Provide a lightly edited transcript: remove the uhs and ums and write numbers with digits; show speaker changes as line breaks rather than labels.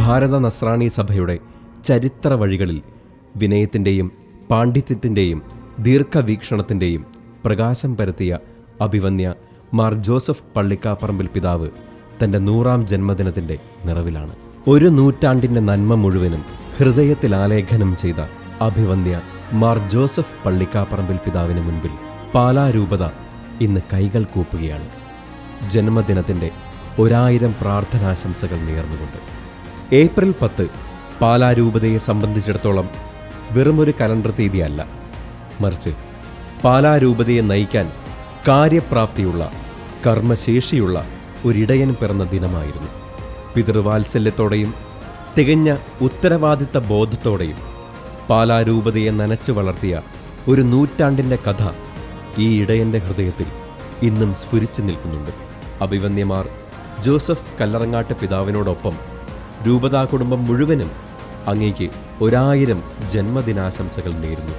ഭാരത നസ്രാണി സഭയുടെ ചരിത്ര വഴികളിൽ വിനയത്തിൻ്റെയും പാണ്ഡിത്യത്തിൻ്റെയും ദീർഘവീക്ഷണത്തിൻ്റെയും പ്രകാശം പരത്തിയ അഭിവന്യ മാർ ജോസഫ് പള്ളിക്കാപ്പറമ്പിൽ പിതാവ് തൻ്റെ 100-ാം ജന്മദിനത്തിൻ്റെ നിറവിലാണ്. ഒരു നൂറ്റാണ്ടിൻ്റെ നന്മ മുഴുവനും ഹൃദയത്തിൽ ആലേഖനം ചെയ്ത അഭിവന്യ മാർ ജോസഫ് പള്ളിക്കാപ്പറമ്പിൽ പിതാവിന് മുൻപിൽ പാലാ രൂപത ഇന്ന് കൈകൾ കൂപ്പുകയാണ്. ജന്മദിനത്തിൻ്റെ 1000 പ്രാർത്ഥനാശംസകൾ നേർന്നുകൊണ്ട്. ഏപ്രിൽ 10 പാലാ രൂപതയെ സംബന്ധിച്ചിടത്തോളം വെറുമൊരു കലണ്ടർ തീയതിയല്ല, മറിച്ച് പാലാ രൂപതയെ നയിക്കാൻ കാര്യപ്രാപ്തിയുള്ള കർമ്മശേഷിയുള്ള ഒരിടയൻ പിറന്ന ദിനമായിരുന്നു. പിതൃവാത്സല്യത്തോടെയും തികഞ്ഞ ഉത്തരവാദിത്ത ബോധത്തോടെയും പാലാ രൂപതയെ നനച്ചു വളർത്തിയ ഒരു നൂറ്റാണ്ടിൻ്റെ കഥ ഈ ഇടയൻ്റെ ഹൃദയത്തിൽ ഇന്നും സ്ഫുരിച്ചു നിൽക്കുന്നുണ്ട്. അഭിവന്യമാർ ജോസഫ് കല്ലറങ്ങാട്ട് പിതാവിനോടൊപ്പം രൂപതാ കുടുംബം മുഴുവനും അങ്ങേക്ക് 1000 ജന്മദിനാശംസകൾ നേരുന്നു.